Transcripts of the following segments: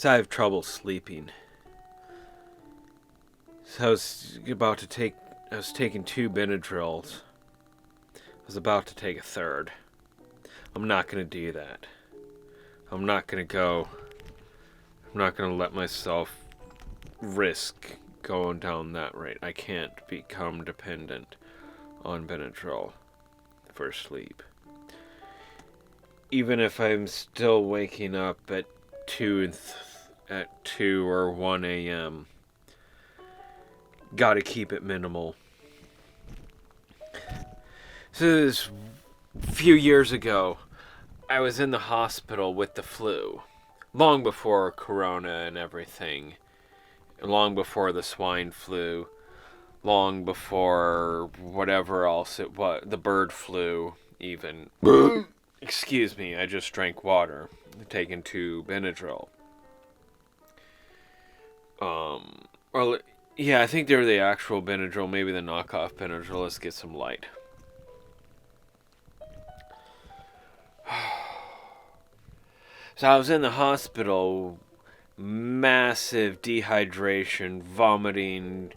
So I have trouble sleeping. So I was taking 2 Benadryls. I was about to take a third. I'm not going to do that. I'm not going to let myself risk going down that rate. I can't become dependent on Benadryl for sleep. Even if I'm still waking up at 2 or 1 a.m., gotta keep it minimal. So this few years ago, I was in the hospital with the flu. Long before Corona and everything. Long before the swine flu. Long before whatever else it was. The bird flu, even. Excuse me, I just drank water. Taken 2 Benadryl. Yeah, I think they're the actual Benadryl, maybe the knockoff Benadryl. Let's get some light. So I was in the hospital, massive dehydration, vomiting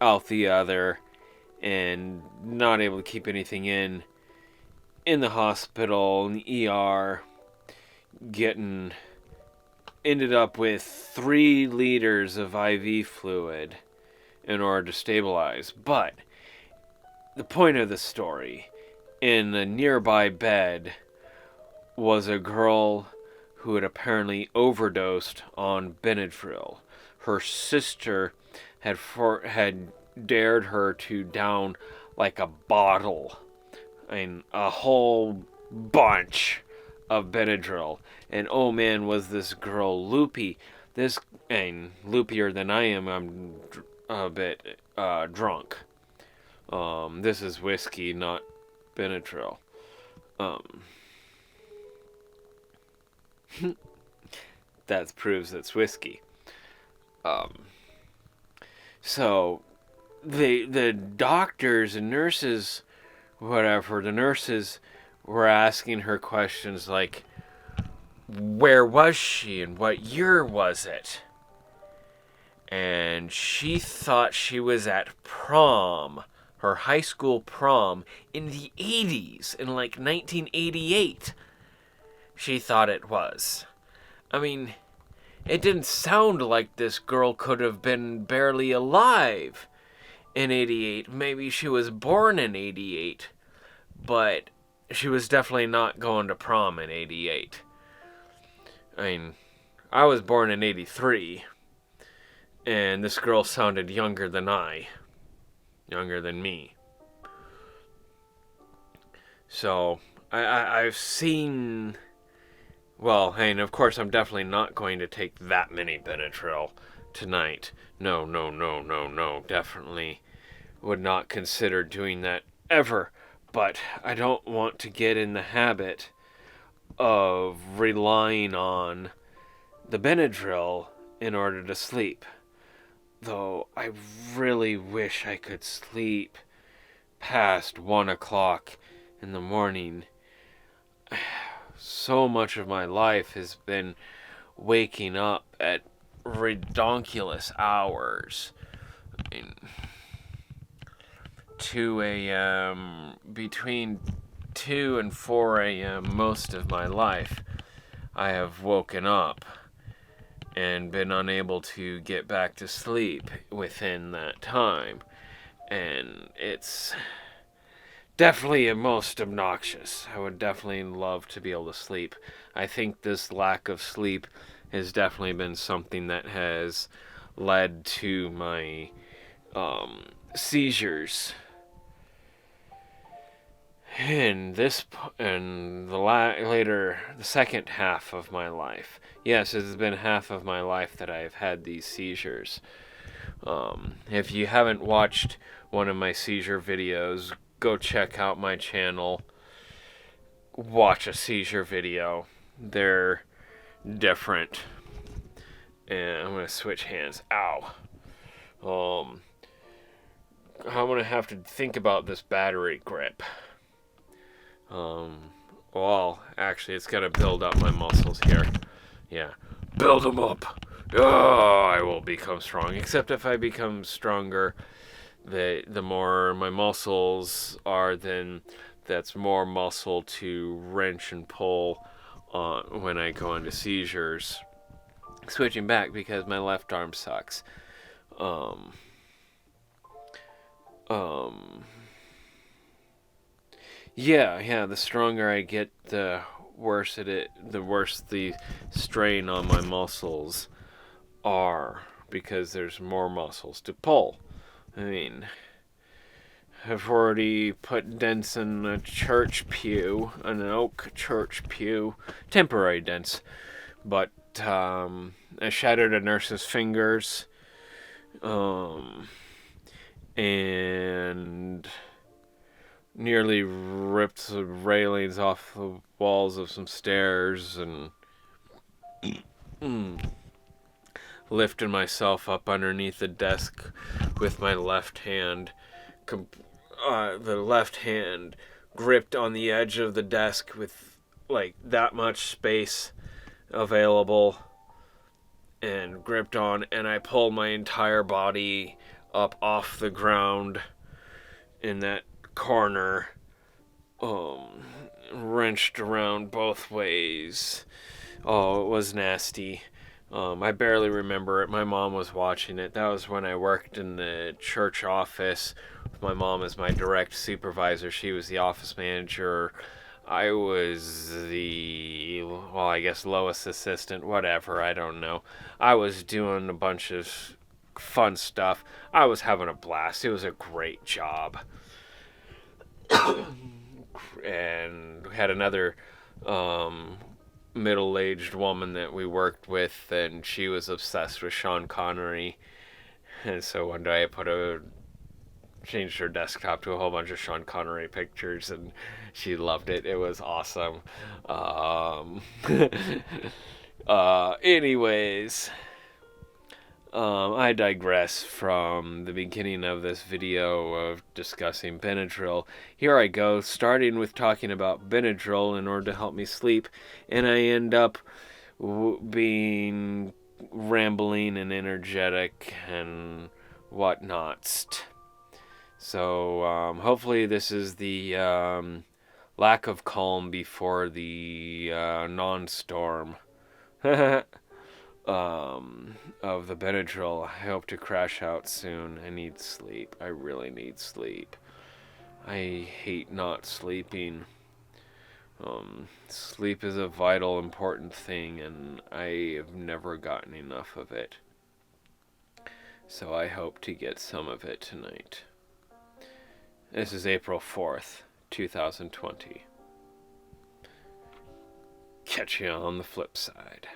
out the other, and not able to keep anything in the hospital, in the ER, ended up with 3 liters of IV fluid in order to stabilize. But the point of the story, in a nearby bed was a girl who had apparently overdosed on Benadryl. Her sister had dared her to down like a bottle, a whole bunch of Benadryl. And oh man, was this girl loopy. And loopier than I am. I'm a bit drunk. This is whiskey, not Benadryl. That proves it's whiskey. So the doctors and nurses, the nurses were asking her questions like, where was she and what year was it? And she thought she was at prom, her high school prom, in the 80s, in like 1988. She thought it was. I mean, it didn't sound like this girl could have been barely alive in 88. Maybe she was born in 88, but she was definitely not going to prom in 88. I mean, I was born in 83, and this girl sounded younger than me. So, I've seen... Well, and of course I'm definitely not going to take that many Benadryl tonight. No. Definitely would not consider doing that ever. But I don't want to get in the habit of relying on the Benadryl in order to sleep. Though I really wish I could sleep past 1 o'clock in the morning. So much of my life has been waking up at redonkulous hours. I mean, 2 a.m., between 2 and 4 a.m. most of my life, I have woken up and been unable to get back to sleep within that time. And it's definitely most obnoxious. I would definitely love to be able to sleep. I think this lack of sleep has definitely been something that has led to my seizures. In the second half of my life. Yes, it has been half of my life that I've had these seizures. If you haven't watched one of my seizure videos, go check out my channel. Watch a seizure video. They're different. And I'm going to switch hands. Ow. I'm going to have to think about this battery grip. Well, actually, it's going to build up my muscles here. Yeah. build them up. Oh, I will become strong. Except if I become stronger, the more my muscles are, then that's more muscle to wrench and pull when I go into seizures. Switching back because my left arm sucks. Yeah, the stronger I get, the worse the worse the strain on my muscles are, because there's more muscles to pull. I mean, I've already put dents in a church pew, an oak church pew, temporary dents, but I shattered a nurse's fingers, and nearly ripped the railings off the walls of some stairs, and lifted myself up underneath the desk with my left hand. The left hand gripped on the edge of the desk with like that much space available, and gripped on, and I pulled my entire body up off the ground in that corner, wrenched around both ways. Oh, it was nasty. I barely remember it. My mom was watching it. That was when I worked in the church office with my mom as my direct supervisor. She was the office manager. I was I guess lowest assistant, whatever, I don't know. I was doing a bunch of fun stuff. I was having a blast. It was a great job. And we had another middle-aged woman that we worked with, and she was obsessed with Sean Connery. And so one day I changed her desktop to a whole bunch of Sean Connery pictures, and she loved it. It was awesome. Anyways, I digress from the beginning of this video of discussing Benadryl. Here I go, starting with talking about Benadryl in order to help me sleep, and I end up being rambling and energetic and whatnots. So hopefully this is the lack of calm before the non-storm of the Benadryl. I hope to crash out soon. I need sleep. I really need sleep. I hate not sleeping. Sleep is a vital, important thing, and I have never gotten enough of it. So I hope to get some of it tonight. This is April 4th, 2020. Catch you on the flip side.